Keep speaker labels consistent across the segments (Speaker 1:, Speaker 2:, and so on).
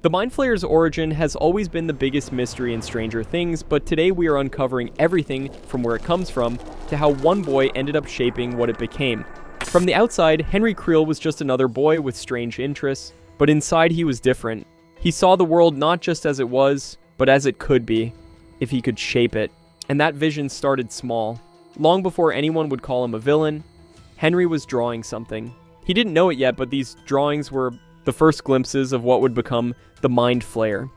Speaker 1: The Mind Flayer's origin has always been the biggest mystery in Stranger Things, but today we are uncovering everything from where it comes from to how one boy ended up shaping what it became. From the outside, Henry Creel was just another boy with strange interests, but inside he was different. He saw the world not just as it was, but as it could be, if he could shape it. And that vision started small. Long before anyone would call him a villain, Henry was drawing something. He didn't know it yet, but these drawings were the first glimpses of what would become the Mind Flayer,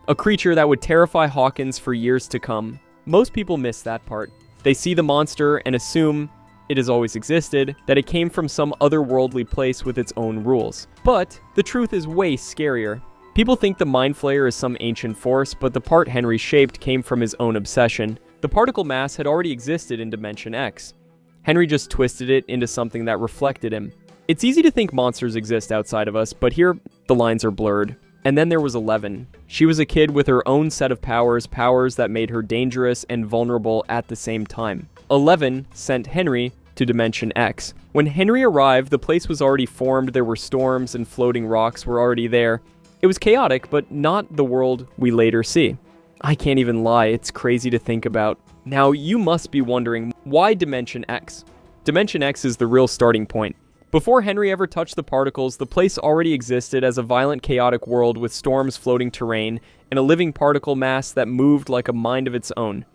Speaker 1: a creature that would terrify Hawkins for years to come. Most people miss that part. They see the monster and assume it has always existed, that it came from some otherworldly place with its own rules. But the truth is way scarier. People think the Mind Flayer is some ancient force, but the part Henry shaped came from his own obsession. The particle mass had already existed in Dimension X. Henry just twisted it into something that reflected him. It's easy to think monsters exist outside of us, but here the lines are blurred. And then there was 11. She was a kid with her own set of powers that made her dangerous and vulnerable at the same time. 11 sent Henry to Dimension X. When Henry arrived, the place was already formed, there were storms and floating rocks were already there. It was chaotic, but not the world we later see. I can't even lie, it's crazy to think about. Now, you must be wondering, why Dimension X? Dimension X is the real starting point. Before Henry ever touched the particles, the place already existed as a violent, chaotic world with storms, floating terrain, and a living particle mass that moved like a mind of its own.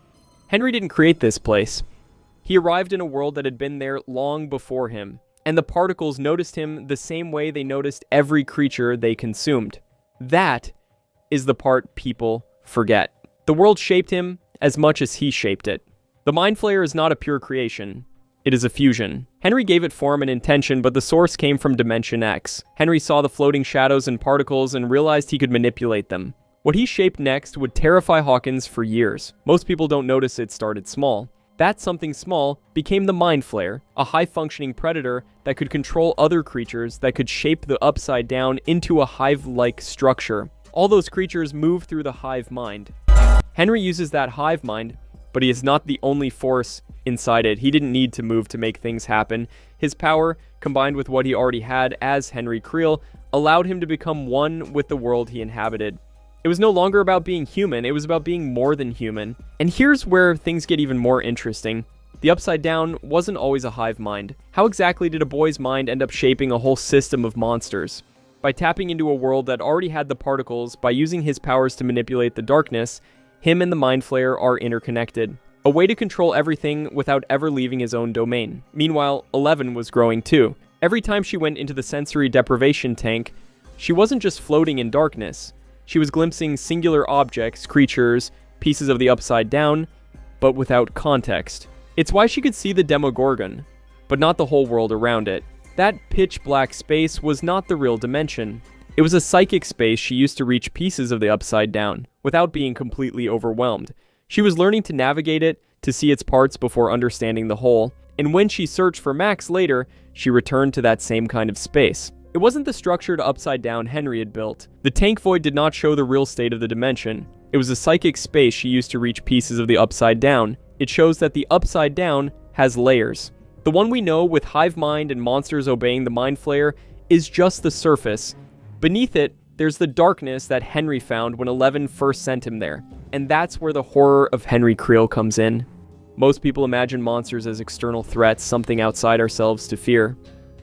Speaker 1: Henry didn't create this place. He arrived in a world that had been there long before him, and the particles noticed him the same way they noticed every creature they consumed. That is the part people forget. The world shaped him as much as he shaped it. The Mind Flayer is not a pure creation. It is a fusion. Henry gave it form and intention, but the source came from Dimension X. Henry saw the floating shadows and particles and realized he could manipulate them. What he shaped next would terrify Hawkins for years. Most people don't notice it started small. That something small became the Mind Flayer, a high-functioning predator that could control other creatures, that could shape the Upside Down into a hive-like structure. All those creatures move through the hive mind. Henry uses that hive mind, but he is not the only force inside it. He didn't need to move to make things happen. His power, combined with what he already had as Henry Creel, allowed him to become one with the world he inhabited. It was no longer about being human, it was about being more than human. And here's where things get even more interesting. The Upside Down wasn't always a hive mind. How exactly did a boy's mind end up shaping a whole system of monsters? By tapping into a world that already had the particles, by using his powers to manipulate the darkness, him and the Mind Flayer are interconnected. A way to control everything without ever leaving his own domain. Meanwhile, 11 was growing too. Every time she went into the sensory deprivation tank, she wasn't just floating in darkness. She was glimpsing singular objects, creatures, pieces of the Upside Down, but without context. It's why she could see the Demogorgon, but not the whole world around it. That pitch-black space was not the real dimension. It was a psychic space she used to reach pieces of the Upside Down, without being completely overwhelmed. She was learning to navigate it, to see its parts before understanding the whole, and when she searched for Max later, she returned to that same kind of space. It wasn't the structured Upside Down Henry had built. The tank void did not show the real state of the dimension. It was a psychic space she used to reach pieces of the Upside Down. It shows that the Upside Down has layers. The one we know with hive mind and monsters obeying the Mind Flayer is just the surface. Beneath it, there's the darkness that Henry found when 11 first sent him there. And that's where the horror of Henry Creel comes in. Most people imagine monsters as external threats, something outside ourselves to fear.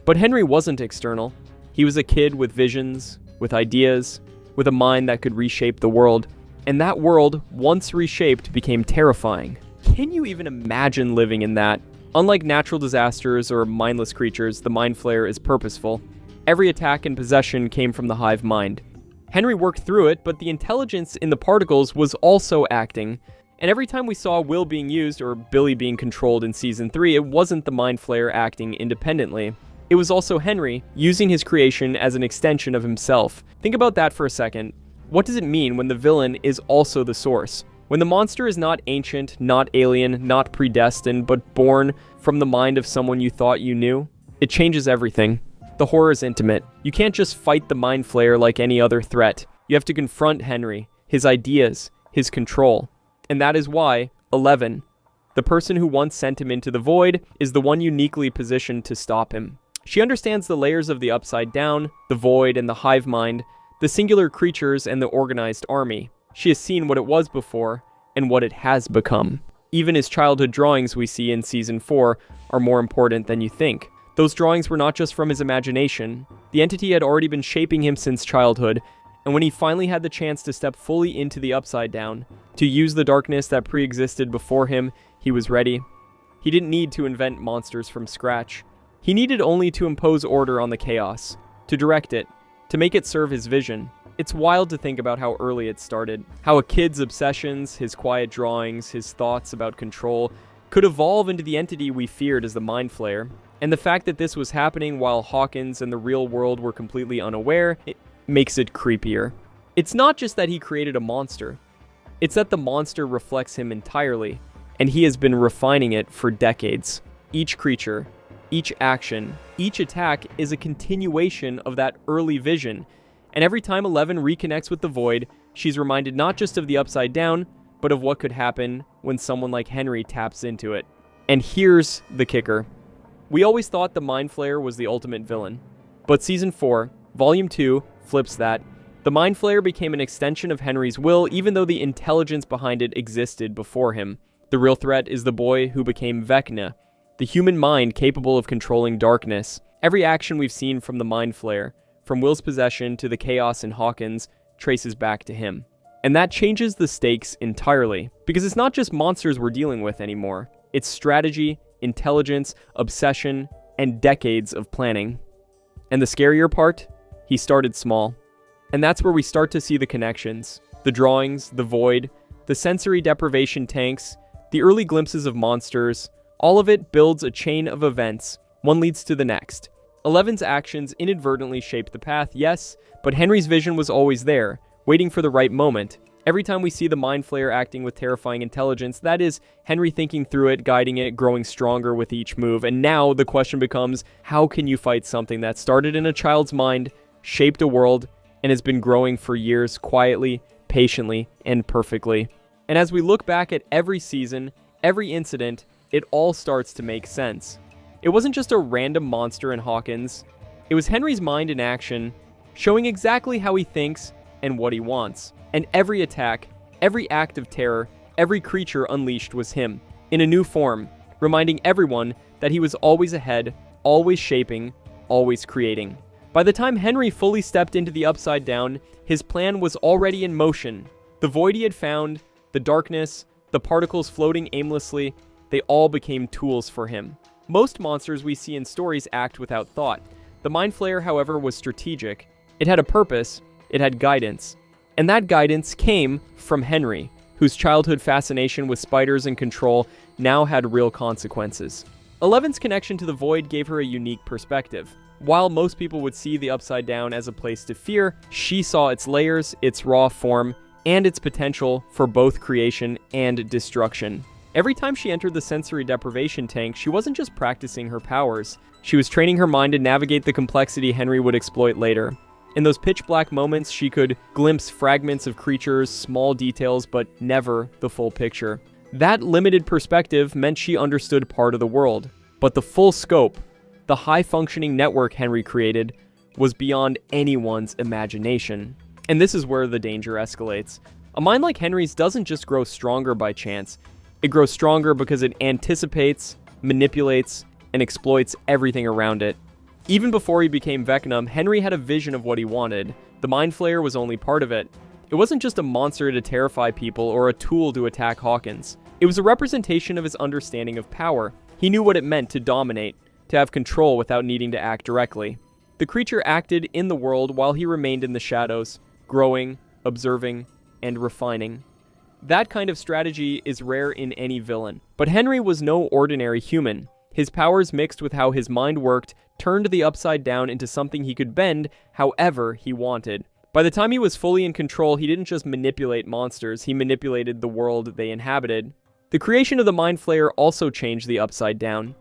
Speaker 1: But Henry wasn't external. He was a kid with visions, with ideas, with a mind that could reshape the world. And that world, once reshaped, became terrifying. Can you even imagine living in that? Unlike natural disasters or mindless creatures, the Mind Flayer is purposeful. Every attack and possession came from the hive mind. Henry worked through it, but the intelligence in the particles was also acting. And every time we saw Will being used or Billy being controlled in Season 3, it wasn't the Mind Flayer acting independently. It was also Henry using his creation as an extension of himself. Think about that for a second. What does it mean when the villain is also the source? When the monster is not ancient, not alien, not predestined, but born from the mind of someone you thought you knew, it changes everything. The horror is intimate. You can't just fight the Mind Flayer like any other threat. You have to confront Henry, his ideas, his control. And that is why 11, the person who once sent him into the void, is the one uniquely positioned to stop him. She understands the layers of the Upside Down, the void, and the hive mind, the singular creatures and the organized army. She has seen what it was before and what it has become. Even his childhood drawings we see in Season 4 are more important than you think. Those drawings were not just from his imagination. The entity had already been shaping him since childhood, and when he finally had the chance to step fully into the Upside Down, to use the darkness that pre-existed before him, he was ready. He didn't need to invent monsters from scratch. He needed only to impose order on the chaos, to direct it, to make it serve his vision. It's wild to think about how early it started, how a kid's obsessions, his quiet drawings, his thoughts about control, could evolve into the entity we feared as the Mind Flayer. And the fact that this was happening while Hawkins and the real world were completely unaware, it makes it creepier. It's not just that he created a monster, it's that the monster reflects him entirely, and he has been refining it for decades. Each creature, each action, each attack is a continuation of that early vision, and every time 11 reconnects with the Void, she's reminded not just of the Upside Down, but of what could happen when someone like Henry taps into it. And here's the kicker. We always thought the Mind Flayer was the ultimate villain, but Season 4, Volume 2, flips that. The Mind Flayer became an extension of Henry's will, even though the intelligence behind it existed before him. The real threat is the boy who became Vecna, the human mind capable of controlling darkness. Every action we've seen from the Mind Flayer, from Will's possession to the chaos in Hawkins, traces back to him. And that changes the stakes entirely, because it's not just monsters we're dealing with anymore. It's strategy, intelligence, obsession, and decades of planning. And the scarier part? He started small. And that's where we start to see the connections. The drawings, the Void, the sensory deprivation tanks, the early glimpses of monsters. All of it builds a chain of events. One leads to the next. 11's actions inadvertently shaped the path, yes, but Henry's vision was always there, waiting for the right moment. Every time we see the Mind Flayer acting with terrifying intelligence, that is Henry thinking through it, guiding it, growing stronger with each move. And now the question becomes, how can you fight something that started in a child's mind, shaped a world, and has been growing for years quietly, patiently, and perfectly? And as we look back at every season, every incident, it all starts to make sense. It wasn't just a random monster in Hawkins. It was Henry's mind in action, showing exactly how he thinks and what he wants. And every attack, every act of terror, every creature unleashed was him, in a new form, reminding everyone that he was always ahead, always shaping, always creating. By the time Henry fully stepped into the Upside Down, his plan was already in motion. The Void he had found, the darkness, the particles floating aimlessly, they all became tools for him. Most monsters we see in stories act without thought. The Mind Flayer, however, was strategic. It had a purpose, it had guidance. And that guidance came from Henry, whose childhood fascination with spiders and control now had real consequences. 11's connection to the Void gave her a unique perspective. While most people would see the Upside Down as a place to fear, she saw its layers, its raw form, and its potential for both creation and destruction. Every time she entered the sensory deprivation tank, she wasn't just practicing her powers. She was training her mind to navigate the complexity Henry would exploit later. In those pitch-black moments, she could glimpse fragments of creatures, small details, but never the full picture. That limited perspective meant she understood part of the world. But the full scope, the high-functioning network Henry created, was beyond anyone's imagination. And this is where the danger escalates. A mind like Henry's doesn't just grow stronger by chance. It grows stronger because it anticipates, manipulates, and exploits everything around it. Even before he became Vecna, Henry had a vision of what he wanted. The Mind Flayer was only part of it. It wasn't just a monster to terrify people or a tool to attack Hawkins. It was a representation of his understanding of power. He knew what it meant to dominate, to have control without needing to act directly. The creature acted in the world while he remained in the shadows, growing, observing, and refining. That kind of strategy is rare in any villain. But Henry was no ordinary human. His powers mixed with how his mind worked turned the Upside Down into something he could bend however he wanted. By the time he was fully in control, he didn't just manipulate monsters, he manipulated the world they inhabited. The creation of the Mind Flayer also changed the Upside Down.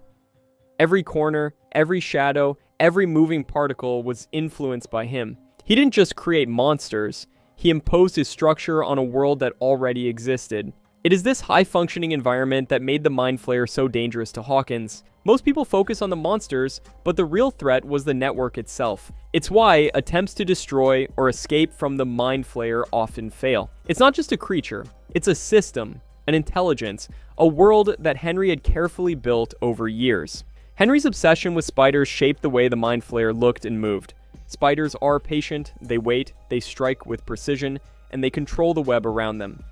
Speaker 1: Every corner, every shadow, every moving particle was influenced by him. He didn't just create monsters, he imposed his structure on a world that already existed. It is this high-functioning environment that made the Mind Flayer so dangerous to Hawkins. Most people focus on the monsters, but the real threat was the network itself. It's why attempts to destroy or escape from the Mind Flayer often fail. It's not just a creature, it's a system, an intelligence, a world that Henry had carefully built over years. Henry's obsession with spiders shaped the way the Mind Flayer looked and moved. Spiders are patient, they wait, they strike with precision, and they control the web around them.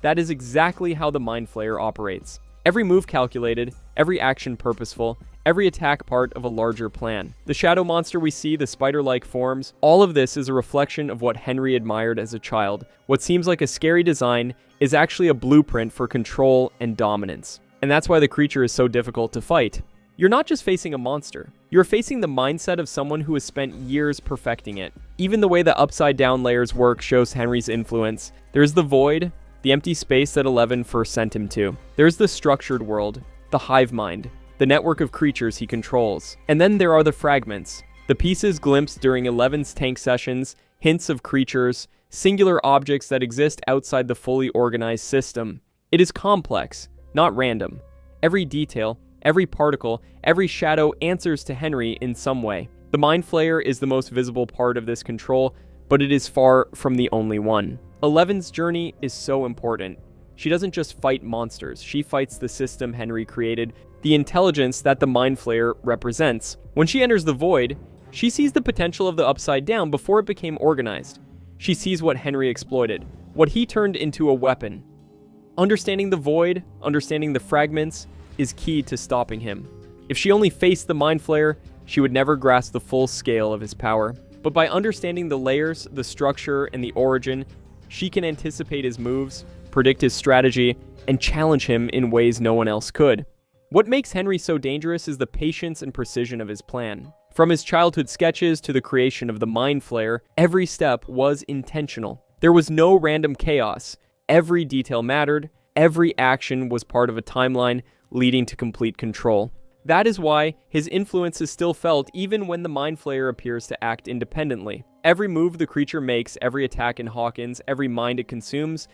Speaker 1: That is exactly how the Mind Flayer operates. Every move calculated, every action purposeful, every attack part of a larger plan. The shadow monster we see, the spider-like forms, all of this is a reflection of what Henry admired as a child. What seems like a scary design is actually a blueprint for control and dominance. And that's why the creature is so difficult to fight. You're not just facing a monster. You're facing the mindset of someone who has spent years perfecting it. Even the way the upside-down layers work shows Henry's influence. There's the void, the empty space that 11 first sent him to. There's the structured world, the hive mind, the network of creatures he controls. And then there are the fragments, the pieces glimpsed during 11's tank sessions, hints of creatures, singular objects that exist outside the fully organized system. It is complex, not random. Every detail, every particle, every shadow answers to Henry in some way. The Mind Flayer is the most visible part of this control, but it is far from the only one. 11's journey is so important. She doesn't just fight monsters, she fights the system Henry created, the intelligence that the Mind Flayer represents. When she enters the void, she sees the potential of the Upside Down before it became organized. She sees what Henry exploited, what he turned into a weapon. Understanding the void, understanding the fragments, is key to stopping him. If she only faced the Mind Flayer, she would never grasp the full scale of his power. But by understanding the layers, the structure, and the origin, she can anticipate his moves, predict his strategy, and challenge him in ways no one else could. What makes Henry so dangerous is the patience and precision of his plan. From his childhood sketches to the creation of the Mind Flayer, every step was intentional. There was no random chaos. Every detail mattered. Every action was part of a timeline leading to complete control. That is why his influence is still felt even when the Mind Flayer appears to act independently. Every move the creature makes, every attack in Hawkins, every mind it consumes,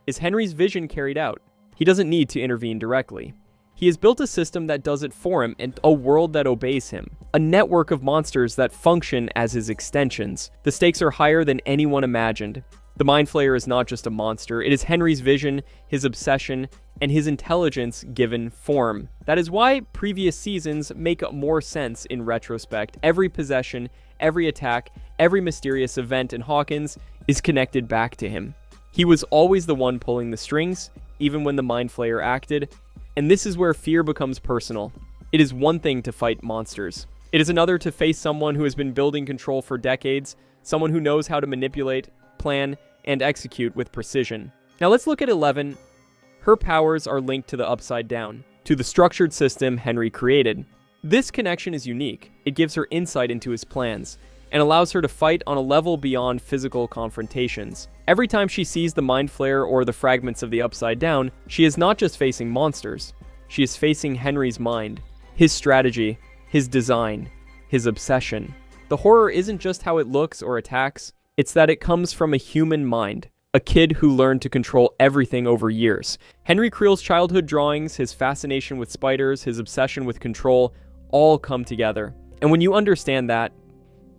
Speaker 1: is Henry's vision carried out. He doesn't need to intervene directly. He has built a system that does it for him and a world that obeys him. A network of monsters that function as his extensions. The stakes are higher than anyone imagined. The Mind Flayer is not just a monster, it is Henry's vision, his obsession, and his intelligence given form. That is why previous seasons make more sense in retrospect. Every possession, every attack, every mysterious event in Hawkins is connected back to him. He was always the one pulling the strings, even when the Mind Flayer acted, and this is where fear becomes personal. It is one thing to fight monsters. It is another to face someone who has been building control for decades, someone who knows how to manipulate, plan, and execute with precision. Now let's look at 11. Her powers are linked to the Upside Down, to the structured system Henry created. This connection is unique. It gives her insight into his plans, and allows her to fight on a level beyond physical confrontations. Every time she sees the Mind Flayer or the fragments of the Upside Down, she is not just facing monsters. She is facing Henry's mind, his strategy, his design, his obsession. The horror isn't just how it looks or attacks, it's that it comes from a human mind, a kid who learned to control everything over years. Henry Creel's childhood drawings, his fascination with spiders, his obsession with control, all come together. And when you understand that,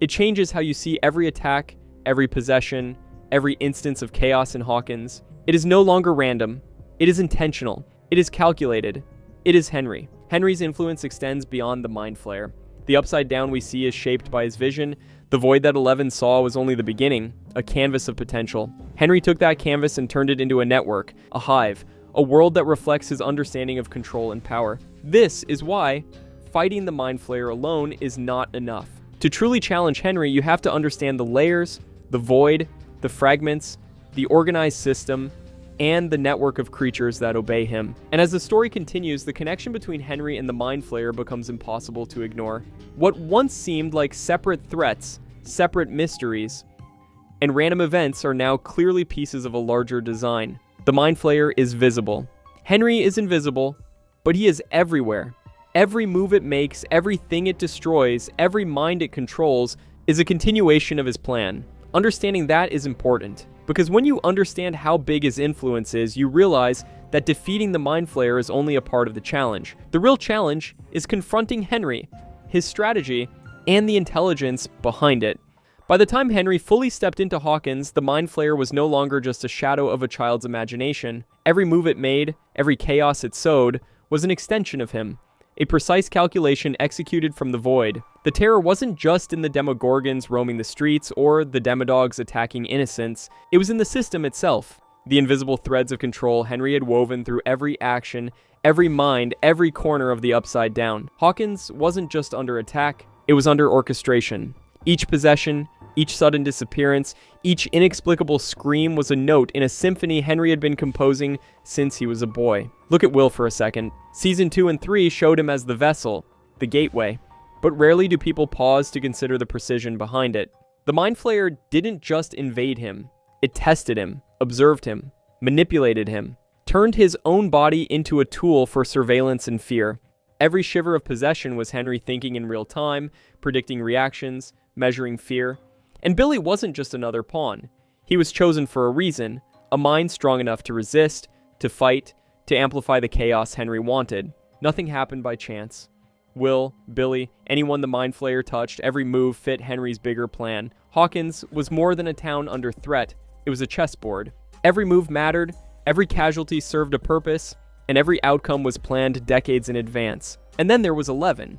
Speaker 1: it changes how you see every attack, every possession, every instance of chaos in Hawkins. It is no longer random. It is intentional. It is calculated. It is Henry. Henry's influence extends beyond the Mind Flayer. The Upside Down we see is shaped by his vision. The void that 11 saw was only the beginning, a canvas of potential. Henry took that canvas and turned it into a network, a hive, a world that reflects his understanding of control and power. This is why fighting the Mind Flayer alone is not enough. To truly challenge Henry, you have to understand the layers, the void, the fragments, the organized system, and the network of creatures that obey him. And as the story continues, the connection between Henry and the Mind Flayer becomes impossible to ignore. What once seemed like separate threats, separate mysteries, and random events are now clearly pieces of a larger design. The Mind Flayer is visible. Henry is invisible, but he is everywhere. Every move it makes, everything it destroys, every mind it controls is a continuation of his plan. Understanding that is important, because when you understand how big his influence is, you realize that defeating the Mind Flayer is only a part of the challenge. The real challenge is confronting Henry, his strategy, and the intelligence behind it. By the time Henry fully stepped into Hawkins, the Mind Flayer was no longer just a shadow of a child's imagination. Every move it made, every chaos it sowed, was an extension of him, a precise calculation executed from the void. The terror wasn't just in the Demogorgons roaming the streets or the Demodogs attacking innocents, it was in the system itself. The invisible threads of control Henry had woven through every action, every mind, every corner of the Upside Down. Hawkins wasn't just under attack, it was under orchestration. Each possession, each sudden disappearance, each inexplicable scream was a note in a symphony Henry had been composing since he was a boy. Look at Will for a second. Season 2 and 3 showed him as the vessel, the gateway. But rarely do people pause to consider the precision behind it. The Mind Flayer didn't just invade him. It tested him, observed him, manipulated him, turned his own body into a tool for surveillance and fear. Every shiver of possession was Henry thinking in real time, predicting reactions, measuring fear. And Billy wasn't just another pawn. He was chosen for a reason, a mind strong enough to resist, to fight, to amplify the chaos Henry wanted. Nothing happened by chance. Will, Billy, anyone the Mind Flayer touched, every move fit Henry's bigger plan. Hawkins was more than a town under threat. It was a chessboard. Every move mattered, every casualty served a purpose, and every outcome was planned decades in advance. And then there was 11.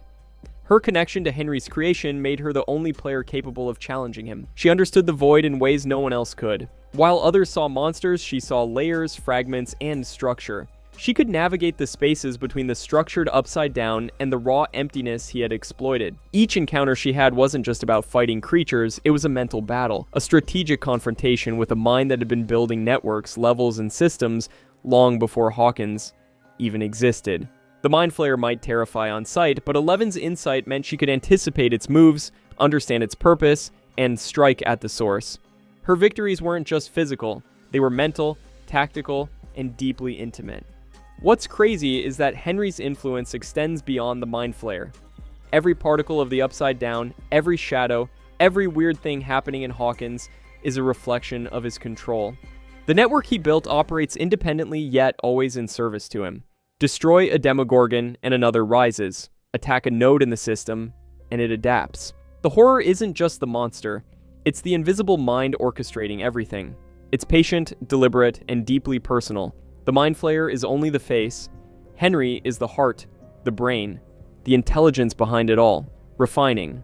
Speaker 1: Her connection to Henry's creation made her the only player capable of challenging him. She understood the void in ways no one else could. While others saw monsters, she saw layers, fragments, and structure. She could navigate the spaces between the structured Upside Down and the raw emptiness he had exploited. Each encounter she had wasn't just about fighting creatures, it was a mental battle, a strategic confrontation with a mind that had been building networks, levels, and systems long before Hawkins even existed. The Mind Flayer might terrify on sight, but 11's insight meant she could anticipate its moves, understand its purpose, and strike at the source. Her victories weren't just physical, they were mental, tactical, and deeply intimate. What's crazy is that Henry's influence extends beyond the Mind Flayer. Every particle of the Upside Down, every shadow, every weird thing happening in Hawkins is a reflection of his control. The network he built operates independently yet always in service to him. Destroy a Demogorgon and another rises. Attack a node in the system, and it adapts. The horror isn't just the monster, it's the invisible mind orchestrating everything. It's patient, deliberate, and deeply personal. The Mind Flayer is only the face. Henry is the heart, the brain, the intelligence behind it all, refining,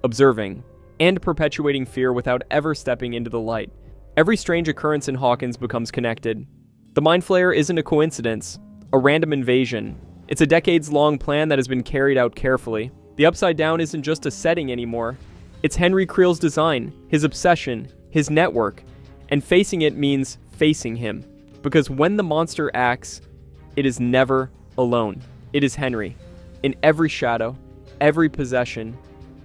Speaker 1: observing, and perpetuating fear without ever stepping into the light. Every strange occurrence in Hawkins becomes connected. The Mind Flayer isn't a coincidence, a random invasion. It's a decades-long plan that has been carried out carefully. The Upside Down isn't just a setting anymore. It's Henry Creel's design, his obsession, his network, and facing it means facing him. Because when the monster acts, it is never alone. It is Henry, in every shadow, every possession,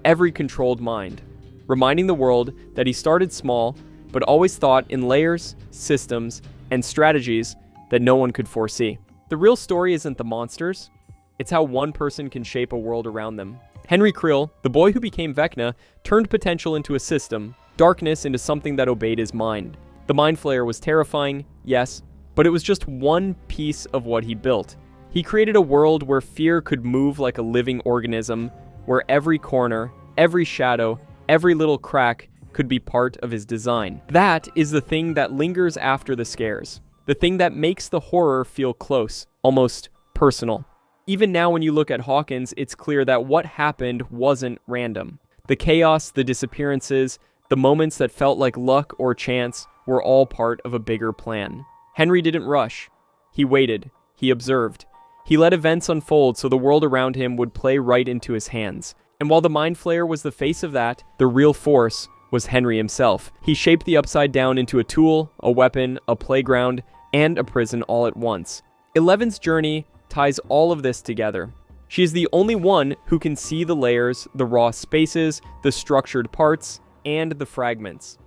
Speaker 1: every controlled mind, reminding the world that he started small, but always thought in layers, systems, and strategies that no one could foresee. The real story isn't the monsters, it's how one person can shape a world around them. Henry Creel, the boy who became Vecna, turned potential into a system, darkness into something that obeyed his mind. The Mind Flayer was terrifying, yes, but it was just one piece of what he built. He created a world where fear could move like a living organism, where every corner, every shadow, every little crack could be part of his design. That is the thing that lingers after the scares. The thing that makes the horror feel close, almost personal. Even now when you look at Hawkins, it's clear that what happened wasn't random. The chaos, the disappearances, the moments that felt like luck or chance were all part of a bigger plan. Henry didn't rush. He waited. He observed. He let events unfold so the world around him would play right into his hands. And while the Mind Flayer was the face of that, the real force was Henry himself. He shaped the Upside Down into a tool, a weapon, a playground, and a prison all at once. 11's journey ties all of this together. She is the only one who can see the layers, the raw spaces, the structured parts, and the fragments.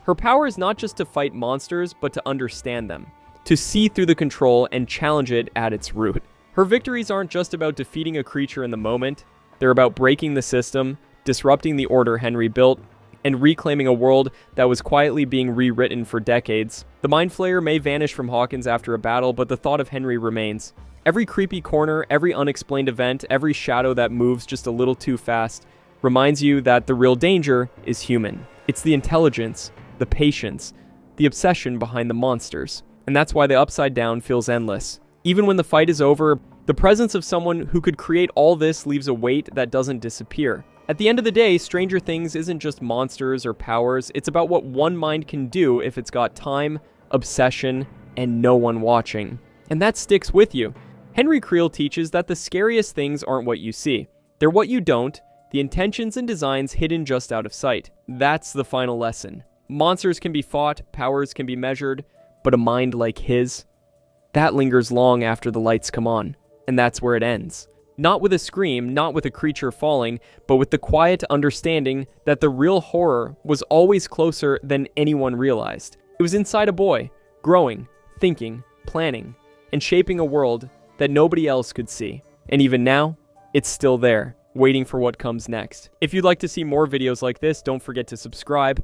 Speaker 1: Her power is not just to fight monsters, but to understand them, to see through the control and challenge it at its root. Her victories aren't just about defeating a creature in the moment, they're about breaking the system, disrupting the order Henry built, and reclaiming a world that was quietly being rewritten for decades. The Mind Flayer may vanish from Hawkins after a battle, but the thought of Henry remains. Every creepy corner, every unexplained event, every shadow that moves just a little too fast reminds you that the real danger is human. It's the intelligence, the patience, the obsession behind the monsters. And that's why the Upside Down feels endless. Even when the fight is over, the presence of someone who could create all this leaves a weight that doesn't disappear. At the end of the day, Stranger Things isn't just monsters or powers, it's about what one mind can do if it's got time, obsession, and no one watching. And that sticks with you. Henry Creel teaches that the scariest things aren't what you see. They're what you don't, the intentions and designs hidden just out of sight. That's the final lesson. Monsters can be fought, powers can be measured, but a mind like his, that lingers long after the lights come on. And that's where it ends. Not with a scream, not with a creature falling, but with the quiet understanding that the real horror was always closer than anyone realized. It was inside a boy, growing, thinking, planning, and shaping a world that nobody else could see. And even now, it's still there, waiting for what comes next. If you'd like to see more videos like this, don't forget to subscribe.